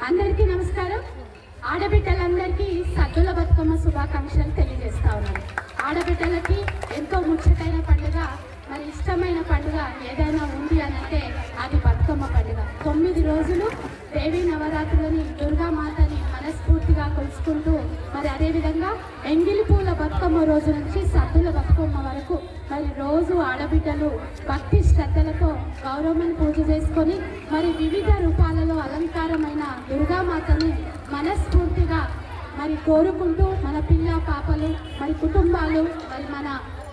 అందరికీ నమస్కారం. ఆడబిడ్డలందరికీ సద్దుల బతుకమ్మ శుభాకాంక్షలు తెలియజేస్తా ఉన్నాను. ఆడబిడ్డలకి ఎంతో ముచ్చటైన పండుగ, మరి ఇష్టమైన పండుగ ఏదైనా ఉంది అని అంటే అది బతుకమ్మ పండుగ. 9 రోజులు దేవీ నవరాత్రులని, దుర్గామాతని మనస్ఫూర్తిగా కొలుసుకుంటూ, మరి అదేవిధంగా ఎంగిలి పూల బతుకమ్మ రోజు నుంచి సద్దుల బతుకమ్మ వరకు మరి రోజు ఆడబిడ్డలు భక్తి శ్రద్ధలతో గౌరమ్మని పూజ చేసుకొని, మరి వివిధ రూపాలలో అలంకారమైన దుర్గామాతని మనస్ఫూర్తిగా మరి కోరుకుంటూ, మన పిల్ల పాపలు, మరి కుటుంబాలు, మరి మన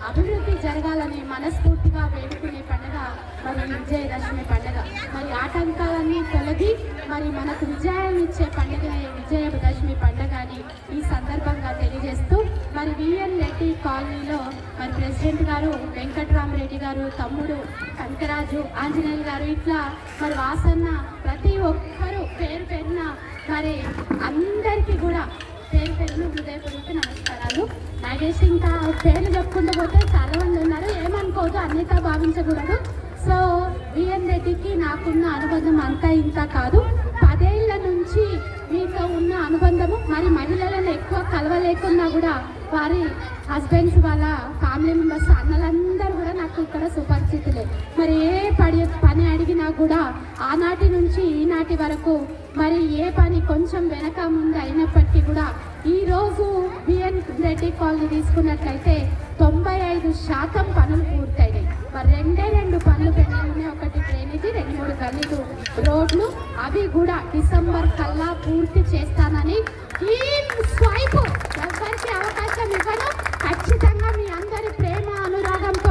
అభివృద్ధి జరగాలని మనస్ఫూర్తిగా వేడుకునే పండుగ మరి విజయదశమి పండుగ. మరి ఆటంకాలన్నీ తొలగి మరి మనకు విజయాన్ని ఇచ్చే పండుగ విజయదశమి పండుగ అని ఈ సందర్భంగా తెలియజేస్తూ, మరి విఎన్ రెడ్డి కాలనీలో మరి ప్రెసిడెంట్ గారు వెంకటరామరెడ్డి గారు, తమ్ముడు కనకరాజు, ఆంజనేయులు గారు, ఇట్లా మరి వాసన్న ప్రతి ఒక్కరూ పేరు పేరున మరి అందరికీ కూడా పేరు పేరును హృదయపూర్వక నమస్కారాలు. నాగేష్ ఇంకా పేర్లు చెప్పుకుంటూ పోతే చాలా మంది ఉన్నారు, ఏమనుకోవద్దు, అన్నిగా భావించకూడదు. సో విఎన్ రెడ్డికి నాకున్న అనుబంధం అంతా ఇంత కాదు. 10 ఏళ్ల నుంచి మీతో ఉన్న అనుబంధము, మరి మహిళలను ఎక్కువ కలవలేకున్నా కూడా వారి హస్బెండ్స్ వాళ్ళ ఫ్యామిలీ మెంబర్స్ అన్నలందరూ కూడా నాకు ఇక్కడ సుపరిచితులే. మరి ఏ పని అడిగినా కూడా ఆనాటి నుంచి ఈనాటి వరకు మరి ఏ పని కొంచెం వెనక ముందు అయినప్పటికీ కూడా ఈరోజు బిఎన్ రెడ్డి కాలనీ తీసుకున్నట్లయితే 95% పనులు పూర్తయినాయి. మరి 2 పనులు పెండింగ్, ఒకటి డ్రైనేజీ, 2-3 గల్లీలు రోడ్లు, అవి కూడా డిసెంబర్ కల్లా పూర్తి చేస్తానని ఈ స్వైప్ ఎవరికి అవకాశం ఇవ్వను. ఖచ్చితంగా మీ అందరి ప్రేమ అనురాగంతో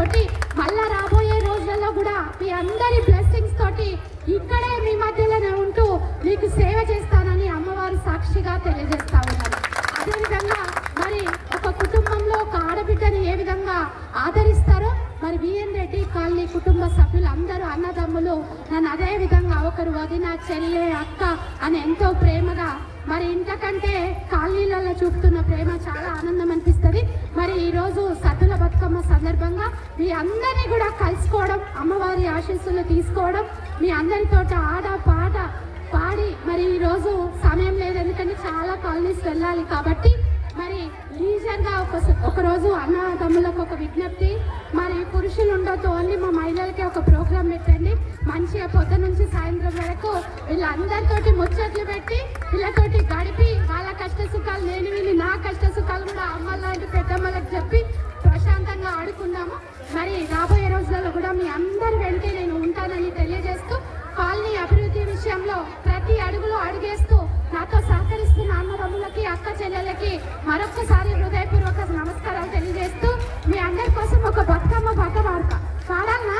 మళ్ళా రాబోయే రోజులలో కూడా మీ అందరి బ్లెస్సింగ్స్ తోటి ఇక్కడే మీ మధ్యలోనే ఉంటూ మీకు సేవ చేస్తానని అమ్మవారి సాక్షిగా తెలియజేస్తా ఉన్నాను. అదేవిధంగా మరి ఒక కుటుంబంలో ఒక ఆడబిడ్డని ఏ విధంగా ఆదరిస్తారో మరి విఎన్ రెడ్డి కాలనీ కుటుంబ సభ్యులు అందరూ అన్నదమ్ములు నన్ను అదే విధంగా ఒకరు వదిన, చెల్లె, అక్క అని ఎంతో ప్రేమగా, మరి ఇంతకంటే కాలనీలలో చూపుతున్న ప్రేమ చాలా ఆనందం అనిపిస్తుంది. మరి ఈరోజు సద్దుల బతుకమ్మ సందర్భంగా మీ అందరినీ కూడా కలుసుకోవడం, అమ్మవారి ఆశీస్సులు తీసుకోవడం, మీ అందరితోటి ఆట పాట పాడి, మరి ఈరోజు సమయం లేదు ఎందుకంటే చాలా కాలనీస్ వెళ్ళాలి కాబట్టి మరి లీజర్గా ఒకరోజు అన్నదమ్ములకు ఒక విజ్ఞప్తి, మరి పురుషులు ఉండొద్దు, ఓన్లీ మా మహిళలకి ఒక ప్రోగ్రాం పెట్టండి. మంచిగా పొద్దు నుంచి సాయంత్రం వరకు వీళ్ళందరితోటి ముచ్చట్లు పెట్టి వీళ్ళతోటి గడిపి వాళ్ళ కష్ట సుఖాలు నేను వీళ్ళు నా కష్ట సుఖాలు కూడా అమ్మ లాంటి పెద్దమ్మలకు చెప్పి ప్రశాంతంగా ఆడుకున్నాము. మరి రాబోయే రోజులలో కూడా మీ అందరి వెంటే నేను ఉంటానని తెలియజేస్తూ, కాలనీ అభివృద్ధి విషయంలో ప్రతి అడుగులో అడుగేస్తూ నాతో సహకరిస్తున్న అన్నదమ్ములకి, అక్క చెల్లెలకి మరొక్కసారి హృదయపూర్వక నమస్కారాలు తెలియజేస్తూ, మీ అందరి కోసం ఒక బతుకమ్మ పాట పాడాలనా?